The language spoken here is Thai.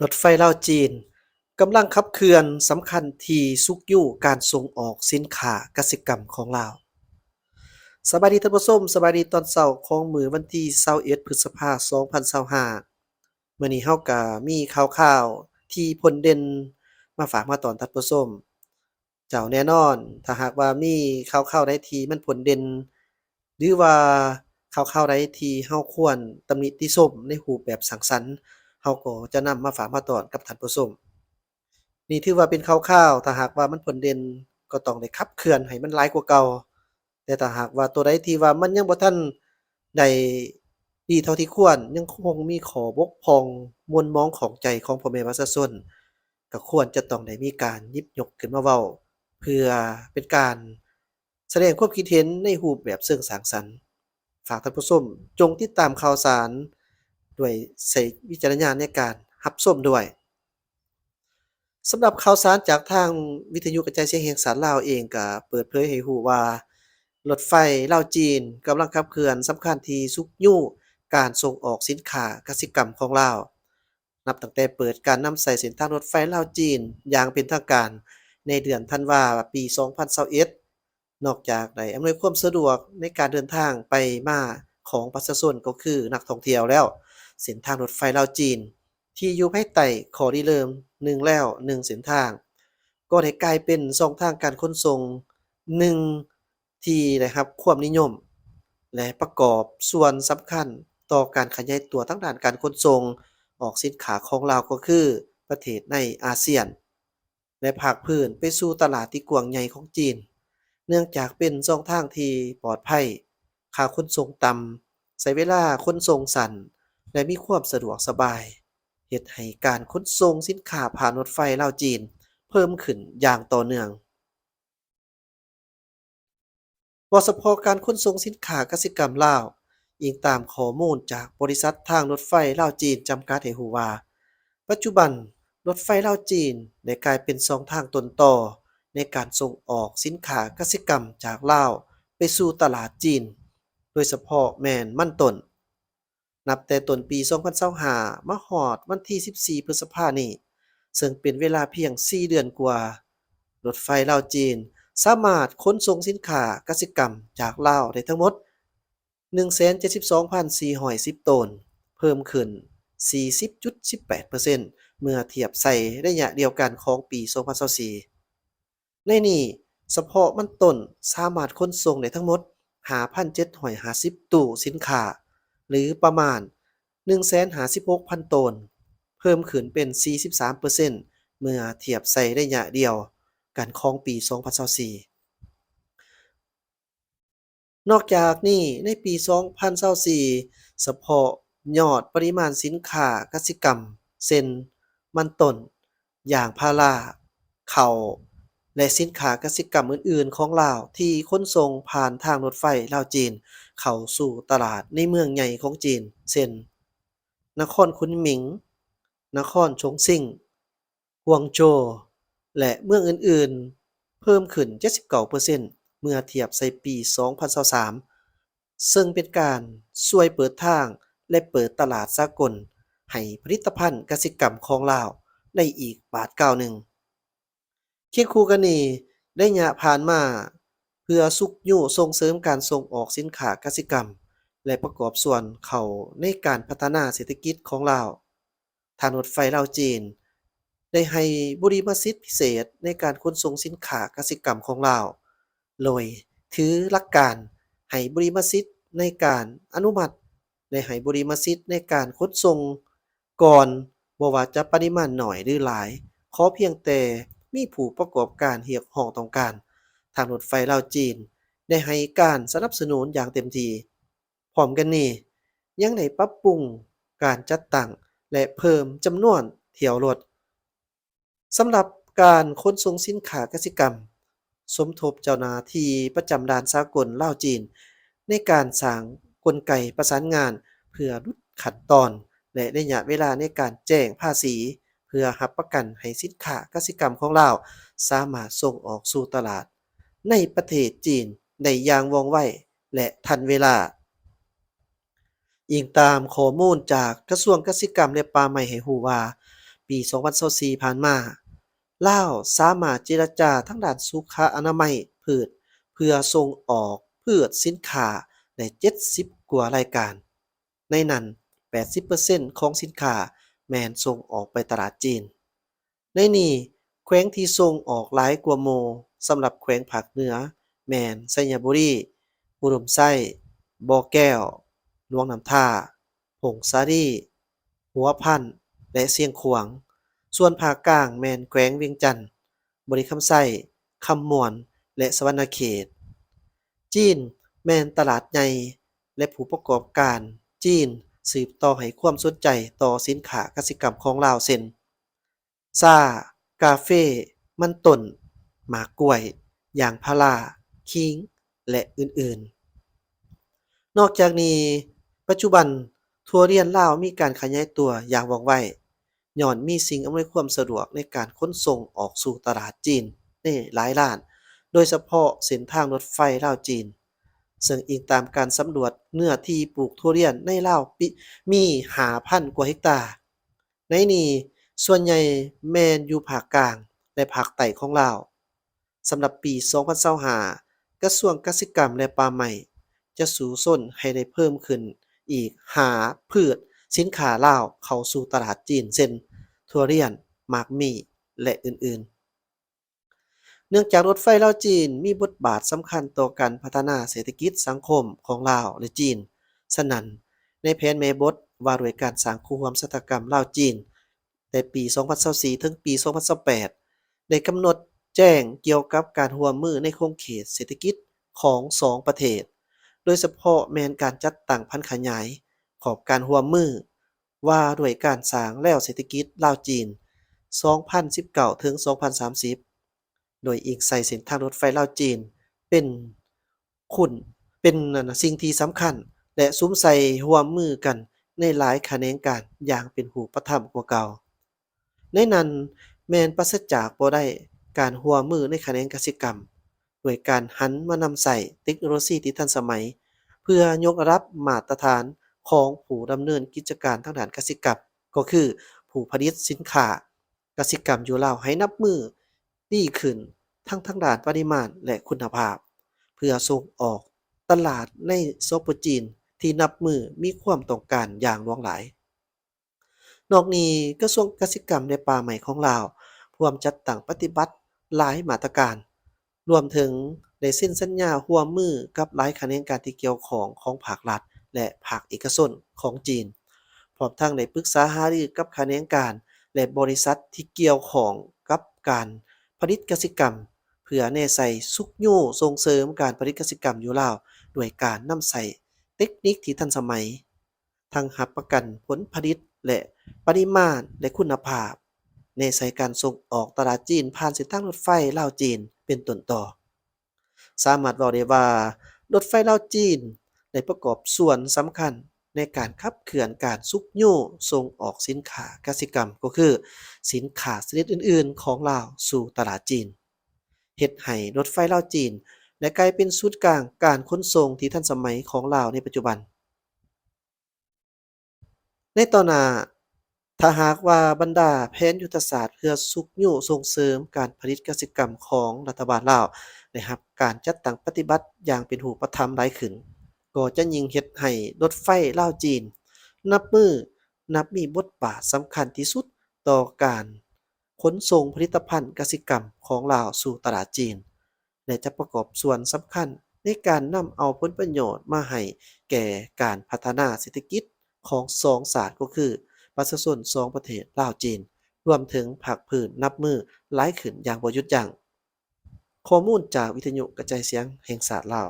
รถไฟลาวจีนกำลังขับเคลื่อนสำคัญที่สุกอยู่การส่งออกสินค้ากสิกรรมของลาวสบายดีท่านผู้ชมสบายดีตอนเช้าของมื้อวันที่21พฤษภาคม2025มื้อนี้เราก็มีข่าวๆที่ผลเด่นมาฝากมาตอนท่านผู้ชมเจ้าแน่นอนถ้าหากว่ามีข่าวๆใดที่มันผลเด่นหรือว่าข่าวๆใดที่เราควรตำหนิติชมในรูปแบบสร้างสรรค์เราก็จะนำมาฝากมาตอนกับท่านผู้ชม นี่ถือว่าเป็นคร่าวๆถ้าหากว่ามันผลเด่นก็ต้องได้ขับเคลื่อนให้มันหลายกว่าเก่าแต่ถ้าหากว่าตัวใดที่ว่ามันยังบ่ทันได้ดีเท่าที่ควรยังคงมีข้อบกพร่องมวลมองของใจของพ่อแม่ประชาชนก็ควรจะต้องได้มีการหยิบยกขึ้นมาเว้าเพื่อเป็นการแสดงความคิดเห็นในรูปแบบเชิงสร้างสรรค์ฝากท่านผู้ชมจงติดตามข่าวสารด้วยใช้วิจารณญาณในการรับชมด้วย สำหรับข่าวสารจากทางวิทยุกระจายเสียงแห่งสาลลาวเองก็เปิดเผยให้รู้ว่ารถไฟลาวจีนกำลังขับเคลื่อนสำคัญที่สุกยู่การส่งออกสินค้ากสิกรรมของลาวนับตั้งแต่เปิดการนำใช้เส้นทางรถไฟลาวจีนอย่างเป็นทางการในเดือนธันวาปี2021นอกจากได้อำนวยความสะดวกในการเดินทางไปมาของประชาชนก็คือนักท่องเที่ยวแล้วเส้นทางรถไฟลาวจีน ที่อยู่ภายใต้ข้อริเริ่ม1แล้ว1เส้นทางก็ได้กลายเป็นช่องทางการขนส่งหนึ่งที่ได้รับความนิยมและประกอบส่วนสำคัญต่อการขยายตัวทางด้านการขนส่งออกสินค้าของลาวก็คือประเทศในอาเซียนและภาคพื้นไปสู่ตลาดที่กว้างใหญ่ของจีนเนื่องจากเป็นช่องทางที่ปลอดภัยค่าขนส่งต่ำใช้เวลาขนส่งสั้นและมีความสะดวกสบาย เฮ็ดให้การขนส่งสินค้าผ่านรถไฟลาวจีนเพิ่มขึ้นอย่างต่อเนื่องบ่เฉพาะการขนส่งสินค้ากสิกรรมลาวอิงตามข้อมูลจากบริษัททางรถไฟลาวจีนจำกัดให้รู้ว่าปัจจุบันรถไฟลาวจีนได้กลายเป็นช่องทางต้นต่อในการส่งออกสินค้ากสิกรรมจากลาวไปสู่ตลาดจีนโดยเฉพาะแม่นมันต้น นับแต่ต้นปี2025มาฮอดวันที่14พฤษภาคมนี้ซึ่งเป็นเวลาเพียง4เดือนกว่ารถไฟลาวจีนสามารถขนส่งสินค้ากสิกรรมจากลาวได้ทั้งหมด 172,410 ตนเพิ่มขึ้น 40.18%เมื่อเทียบใส่ระยะเดียวกันของปี2024ในนี้เฉพาะมันต้นสามารถขนส่งได้ทั้งหมด 5,750 ตู้สินค้า หรือประมาณ 156,000 ตนเพิ่มขึ้นเป็น 43%เมื่อเทียบใส่ระยะเดียวกันของปี 2024นอกจากนี้ในปี 2024เฉพาะยอดปริมาณสินค้ากสิกรรมเช่นมันต้นยางพาราข้าวและสินค้ากสิกรรมอื่นๆของลาวที่ขนส่งผ่านทางรถไฟลาวจีนเข้าสู่ตลาดในเมืองใหญ่ของจีนเช่น นครคุนหมิง นครชงซิ่งกวางโจวและเมืองอื่นๆ เพิ่มขึ้น 79%เมื่อเทียบใส่ปี 2023ซึ่งเป็นการช่วยเปิดทางและเปิดตลาดสากลให้ผลิตภัณฑ์กสิกรรมของลาวได้อีกบาทก้าวหนึ่ง เคียงคู่กันนี้ระยะผ่านมาเพื่อสุกยู่ส่งเสริมการส่งออกสินค้ากสิกรรมและประกอบส่วนเข้าในการพัฒนาเศรษฐกิจของลาวทางรถไฟลาวจีนได้ให้บริมสิทธิพิเศษในการขนส่งสินค้ากสิกรรมของลาวโดยถือหลักการให้บริมสิทธิ์ในการอนุมัติและให้บริมสิทธิ์ในการขนส่งก่อนบ่ว่าจะปริมาณน้อยหรือหลาย ขอเพียงแต่มีผู้ประกอบการเรียกร้องต้องการทางรถไฟลาวจีนได้ให้การสนับสนุนอย่างเต็มที่พร้อมกันนี้ยังได้ปรับปรุงการจัดตั้งและเพิ่มจำนวนเที่ยวรถสำหรับการขนส่งสินค้ากสิกรรมสมทบเจ้าหน้าที่ประจำด่านสากลลาวจีนในการสร้างกลไกประสานงานเพื่อลดขั้นตอนและระยะเวลาในการแจ้งภาษี เพื่อรับประกันให้สินค้ากสิกรรมของลาวสามารถส่งออกสู่ตลาดในประเทศจีนได้อย่างว่องไวและทันเวลาอิงตามข้อมูลจากกระทรวงกสิกรรมและป่าไม้ให้รู้ว่า ปี2024ผ่านมาลาวสามารถเจรจาทั้งด้านสุขอนามัยพืชเพื่อส่งออกพืชสินค้าได้70กว่ารายการในนั้น80%ของสินค้าแม่นส่งออกไปตลาดจีนในนี้แขวงที่ส่งออกหลายกว่าหมู่สำหรับแขวงภาคเหนือแม่นไชยบุรีอุดมไส้บ่อแก้วหลวงน้ำท่าผงสาลีหัวพันและเสียงขวางส่วนภาคกลางแม่นแขวงเวียงจันทน์บริคำไส้คำม่วนและสะหวรรณเขตจีนแม่นตลาดใหญ่และผู้ประกอบการจีนสืบต่อให้ความสนใจต่อสินค้ากสิกรรมของลาวเช่นชากาเฟมันต้นหมากกล้วยยางพาราขิงและอื่นๆนอกจากนี้ปัจจุบันทุเรียนลาวมีการขยายตัวอย่างว่องไวญ้อนมีสิ่งอำนวยความสะดวกในการขนส่งออกสู่ตลาดจีนในหลายล้านโดยเฉพาะเส้นทางรถไฟลาวจีนซึ่งอิงตามการสำรวจเนื้อที่ปลูกทุเรียนในลาวมี 5,000 กว่าเฮกตาร์ในนี้ส่วนใหญ่แม่นอยู่ภาคกลางและภาคใต้ของลาวสำหรับปี2025กระทรวงกสิกรรมและป่าไม้จะสู่ส้นให้ได้เพิ่มขึ้นอีกหาพืชสินค้าลาวเข้าสู่ตลาดจีนเช่นทุเรียนหมากมี่และอื่นๆเนื่องจากรถไฟลาวจีนมีบทบาทสำคัญต่อการพัฒนาเศรษฐกิจสังคมของลาวและจีนฉะนั้นในแผนแม่บทว่าด้วยการสร้างคู่ร่วมชะตกรรมลาวจีนแต่ปี2024ถึงปี2028ได้กำหนดแจ้งเกี่ยวกับการร่วมมือในโครงเขตเศรษฐกิจของ2ประเทศโดยเฉพาะแม่นการจัดตั้งพันธขยายขอบการร่วมมือว่าด้วยการสร้างแล้วเศรษฐกิจลาวจีน2019ถึง2030โดยอิงใส่เส้นทางรถไฟลาวจีนเป็นคุณเป็นสิ่งที่สำคัญและสุมใส่ร่วมมือกันในหลายแขนงการอย่างเป็นรูปธรรมกว่าเก่าในนั้นแม่นปราศจากบ่ได้การร่วมมือในแขนงกสิกรรมด้วยการหันมานำใส่เทคโนโลยีที่ทันสมัยเพื่อยกระดับมาตรฐานของผู้ดำเนินกิจการทางด้านกสิกรรมก็คือผู้ผลิตสินค้ากสิกรรมอยู่ลาวให้นับมือดีขึ้นทั้งทางด้านปริมาณและคุณภาพเพื่อส่งออกตลาดในโซปจีนที่นับมือมีความต้องการอย่างหลวงหลายนอกนี้กระทรวงกสิกรรมและป่าไม้ของลาวพร้อมจัดตั้งปฏิบัติหลายมาตรการรวมถึงได้เซ็นสัญญาร่วมมือกับหลายแขนงการที่เกี่ยวข้องของภาครัฐและภาคเอกชนของจีนพร้อมทั้งได้ปรึกษาหารือกับแขนงการและบริษัทที่เกี่ยวข้องกับการผลิตกสิกรรมเพื่อแน่ใส่สุกยู่ส่งเสริมการผลิตกสิกรรมอยู่ลาวด้วยการนำใส่เทคนิคที่ทันสมัยทั้งรับประกันผลผลิตและปริมาณและคุณภาพในใส่การส่งออกตลาดจีนผ่านเส้นทางรถไฟลาวจีนเป็นต้นต่อสามารถเว้าได้ว่ารถไฟลาวจีนได้ประกอบส่วนสำคัญในการขับเคลื่อนการสุกยู่ส่งออกสินค้ากสิกรรมก็คือสินค้าชนิดอื่นๆของลาวสู่ตลาดจีนเฮ็ดให้รถไฟลาวจีนได้กลายเป็นศูนย์กลางการขนส่งที่ทันสมัยของลาวในปัจจุบันในต่อหน้าถ้าหากว่าบรรดาแผนยุทธศาสตร์เพื่อสุกยู่ส่งเสริมการผลิตกสิกรรมของรัฐบาลลาวได้รับการจัดตั้งปฏิบัติอย่างเป็นรูปธรรมหลายขึ้นก็จะยิ่งเฮ็ดให้รถไฟลาวจีนนับมีบทบาทสำคัญที่สุดต่อการขนส่งผลิตภัณฑ์กสิกรรมของลาวสู่ตลาดจีนและจะประกอบส่วนสำคัญในการนำเอาผลประโยชน์มาให้แก่การพัฒนาเศรษฐกิจของสองชาติก็คือประชาชนสองประเทศลาวจีนรวมถึงภาคพื้นนับมือหลายขึ้นอย่างบ่หยุดยั้งข้อมูลจากวิทยุกระจายเสียงแห่งชาติลาว